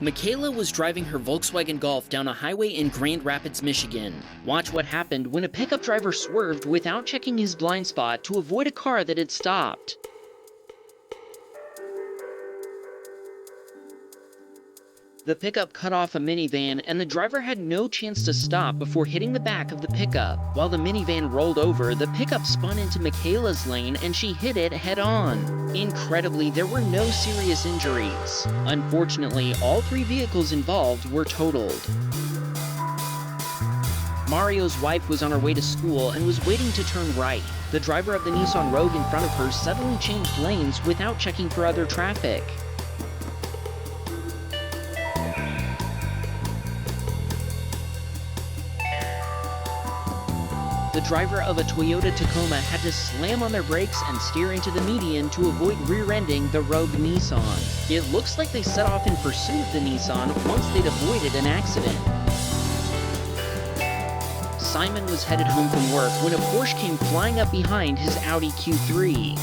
Michaela was driving her Volkswagen Golf down a highway in Grand Rapids, Michigan. Watch what happened when a pickup driver swerved without checking his blind spot to avoid a car that had stopped. The pickup cut off a minivan, and the driver had no chance to stop before hitting the back of the pickup. While the minivan rolled over, the pickup spun into Michaela's lane and she hit it head-on. Incredibly, there were no serious injuries. Unfortunately, all 3 vehicles involved were totaled. Mario's wife was on her way to school and was waiting to turn right. The driver of the Nissan Rogue in front of her suddenly changed lanes without checking for other traffic. The driver of a Toyota Tacoma had to slam on their brakes and steer into the median to avoid rear-ending the Rogue Nissan. It looks like they set off in pursuit of the Nissan once they'd avoided an accident. Simon was headed home from work when a Porsche came flying up behind his Audi Q3.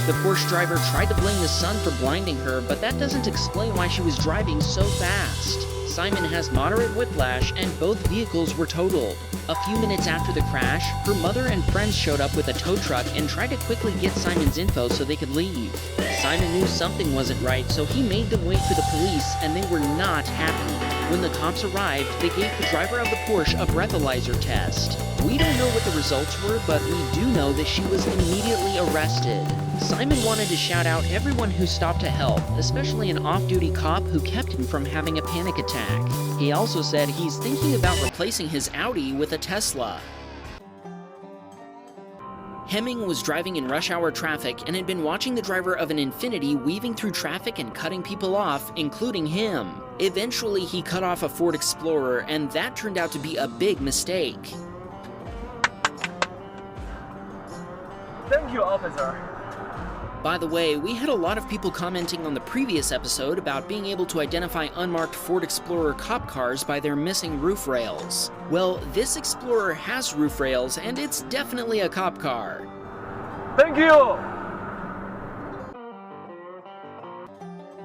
The Porsche driver tried to blame the sun for blinding her, but that doesn't explain why she was driving so fast. Simon has moderate whiplash, and both vehicles were totaled. A few minutes after the crash, her mother and friends showed up with a tow truck and tried to quickly get Simon's info so they could leave. Simon knew something wasn't right, so he made them wait for the police, and they were not happy. When the cops arrived, they gave the driver of the Porsche a breathalyzer test. We don't know what the results were, but we do know that she was immediately arrested. Simon wanted to shout out everyone who stopped to help, especially an off-duty cop who kept him from having a panic attack. He also said he's thinking about replacing his Audi with a Tesla. Hemming was driving in rush hour traffic and had been watching the driver of an Infiniti weaving through traffic and cutting people off, including him. Eventually, he cut off a Ford Explorer, and that turned out to be a big mistake. Thank you, officer. By the way, we had a lot of people commenting on the previous episode about being able to identify unmarked Ford Explorer cop cars by their missing roof rails. Well, this Explorer has roof rails, and it's definitely a cop car. Thank you!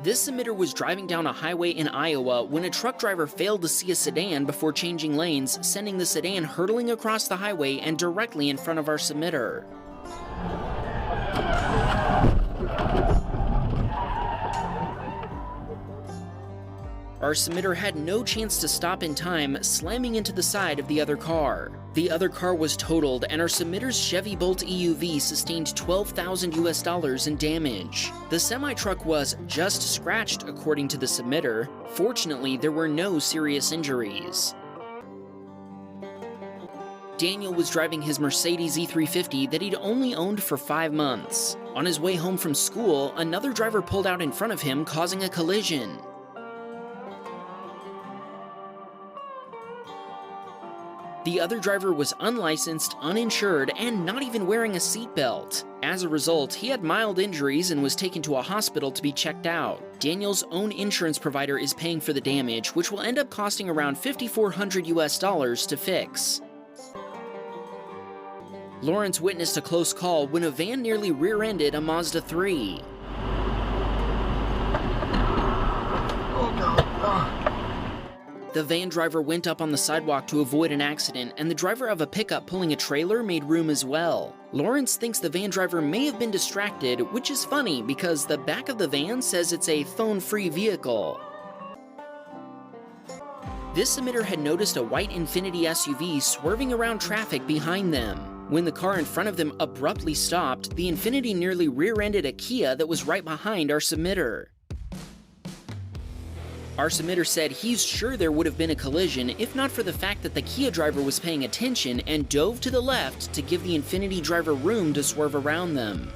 This submitter was driving down a highway in Iowa when a truck driver failed to see a sedan before changing lanes, sending the sedan hurtling across the highway and directly in front of our submitter. Our submitter had no chance to stop in time, slamming into the side of the other car. The other car was totaled, and our submitter's Chevy Bolt EUV sustained $12,000 in damage. The semi-truck was just scratched, according to the submitter. Fortunately, there were no serious injuries. Daniel was driving his Mercedes E350 that he'd only owned for 5 months. On his way home from school, another driver pulled out in front of him, causing a collision. The other driver was unlicensed, uninsured, and not even wearing a seatbelt. As a result, he had mild injuries and was taken to a hospital to be checked out. Daniel's own insurance provider is paying for the damage, which will end up costing around $5,400 to fix. Lawrence witnessed a close call when a van nearly rear-ended a Mazda 3. The van driver went up on the sidewalk to avoid an accident, and the driver of a pickup pulling a trailer made room as well. Lawrence thinks the van driver may have been distracted, which is funny because the back of the van says it's a phone-free vehicle. This submitter had noticed a white Infiniti SUV swerving around traffic behind them. When the car in front of them abruptly stopped, the Infiniti nearly rear-ended a Kia that was right behind our submitter. Our submitter said he's sure there would have been a collision if not for the fact that the Kia driver was paying attention and dove to the left to give the Infiniti driver room to swerve around them.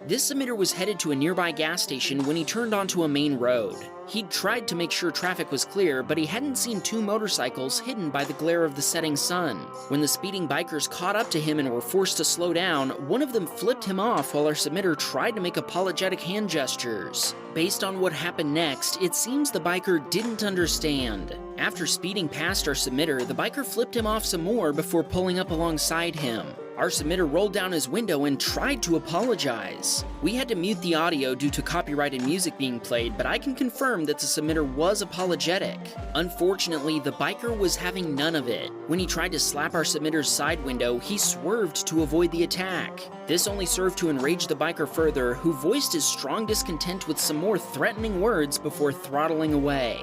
This submitter was headed to a nearby gas station when he turned onto a main road. He'd tried to make sure traffic was clear, but he hadn't seen 2 motorcycles hidden by the glare of the setting sun. When the speeding bikers caught up to him and were forced to slow down, one of them flipped him off while our submitter tried to make apologetic hand gestures. Based on what happened next, it seems the biker didn't understand. After speeding past our submitter, the biker flipped him off some more before pulling up alongside him. Our submitter rolled down his window and tried to apologize. We had to mute the audio due to copyrighted music being played, but I can confirm that the submitter was apologetic. Unfortunately, the biker was having none of it. When he tried to slap our submitter's side window, he swerved to avoid the attack. This only served to enrage the biker further, who voiced his strong discontent with some more threatening words before throttling away.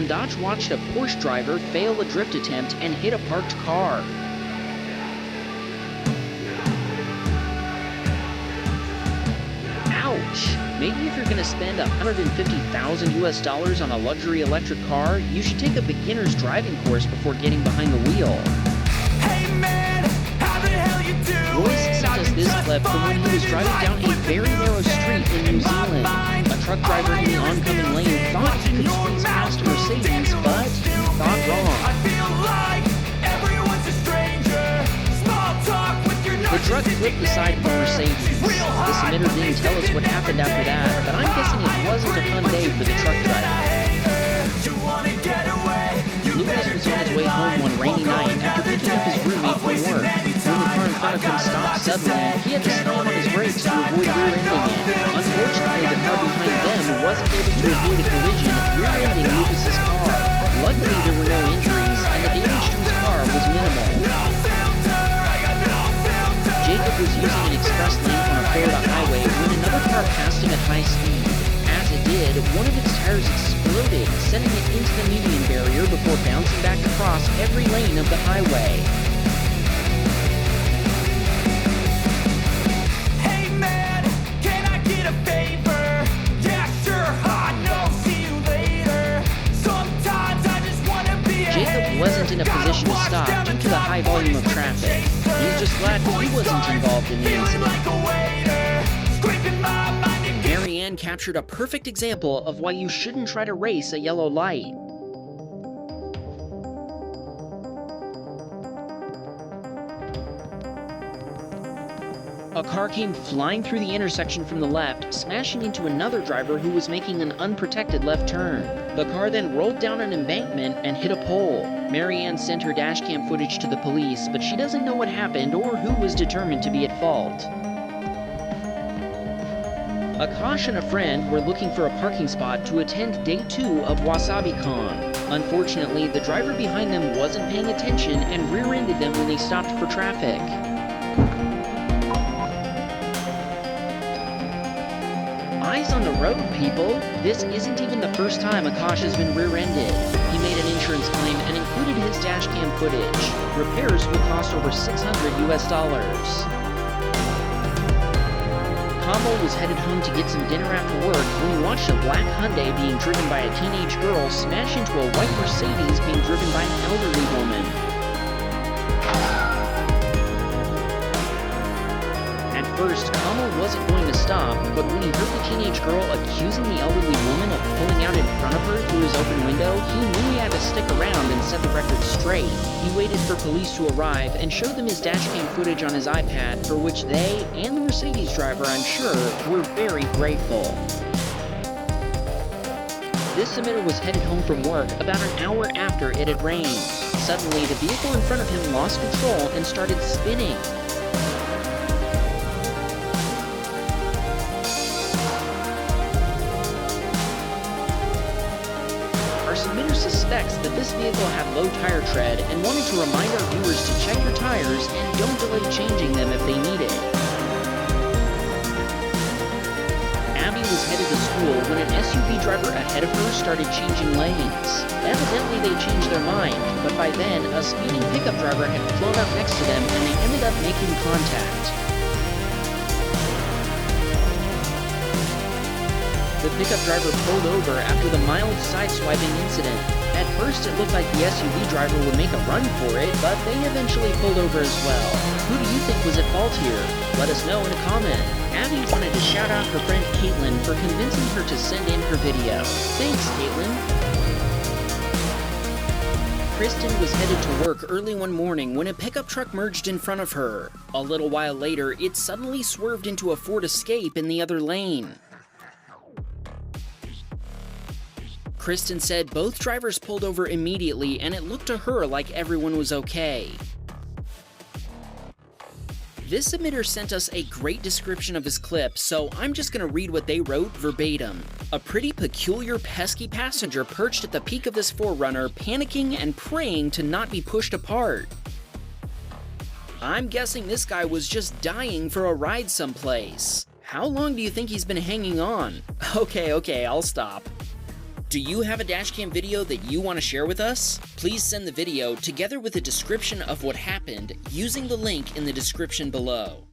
Dodge watched a Porsche driver fail a drift attempt and hit a parked car. Ouch! Maybe if you're gonna spend $150,000 on a luxury electric car, you should take a beginner's driving course before getting behind the wheel. Hey man, how the hell you doing? Royce sent us this clip from when he was driving down a very narrow street in New Zealand. A truck driver in the oncoming lane thought he could squeeze past a Mercedes, but he thought wrong. The truck flipped the side of the Mercedes. The submitter didn't tell us what happened after that, but I'm guessing it wasn't a fun day for the truck driver. Lucas was on his way home one rainy night after picking up his roommate from work. When the car in front of him stopped suddenly, he had to slam on his brakes to avoid rear-ending it. Unfortunately, the car behind them wasn't able to avoid a collision, rear-ending Lucas's car. Luckily, there were no injuries, and the damage to his car was minimal. Jacob was using an express lane on a Florida highway when another car passed him at high speed. As it did, one of its tires exploded, sending it into the median barrier before bouncing back across every lane of the highway. Hey man, can I get a favor? Yeah, sure, I know, see you later. Sometimes I just wanna be a Jacob wasn't in a position to stop due to the high volume of traffic. He's just glad he wasn't involved in the incident. Marianne captured a perfect example of why you shouldn't try to race a yellow light. A car came flying through the intersection from the left, smashing into another driver who was making an unprotected left turn. The car then rolled down an embankment and hit a pole. Marianne sent her dashcam footage to the police, but she doesn't know what happened or who was determined to be at fault. Akash and a friend were looking for a parking spot to attend day 2 of WasabiCon. Unfortunately, the driver behind them wasn't paying attention and rear-ended them when they stopped for traffic. Eyes on the road, people! This isn't even the first time Akash has been rear-ended. He made an insurance claim and included his dashcam footage. Repairs will cost over $600. Kamal was headed home to get some dinner after work when he watched a black Hyundai being driven by a teenage girl smash into a white Mercedes being driven by an elderly woman. At first, Kamal wasn't going to stop, but when he heard the teenage girl accusing the elderly woman of pulling out in front of her through his open window, he knew he had to stick around and set the record straight. He waited for police to arrive and showed them his dashcam footage on his iPad, for which they, and the Mercedes driver, I'm sure, were very grateful. This submitter was headed home from work about an hour after it had rained. Suddenly, the vehicle in front of him lost control and started spinning. Our submitter suspects that this vehicle had low tire tread and wanted to remind our viewers to check your tires and don't delay changing them if they need it. Abby was headed to school when an SUV driver ahead of her started changing lanes. Evidently they changed their mind, but by then a speeding pickup driver had flown up next to them and they ended up making contact. The pickup driver pulled over after the mild sideswiping incident. At first, it looked like the SUV driver would make a run for it, but they eventually pulled over as well. Who do you think was at fault here? Let us know in a comment. Abby wanted to shout out her friend Caitlin for convincing her to send in her video. Thanks, Caitlin. Kristen was headed to work early one morning when a pickup truck merged in front of her. A little while later, it suddenly swerved into a Ford Escape in the other lane. Kristen said both drivers pulled over immediately and it looked to her like everyone was okay. This submitter sent us a great description of his clip, so I'm just gonna read what they wrote verbatim. A pretty peculiar pesky passenger perched at the peak of this 4Runner, panicking and praying to not be pushed apart. I'm guessing this guy was just dying for a ride someplace. How long do you think he's been hanging on? Okay, I'll stop. Do you have a dashcam video that you want to share with us? Please send the video together with a description of what happened using the link in the description below.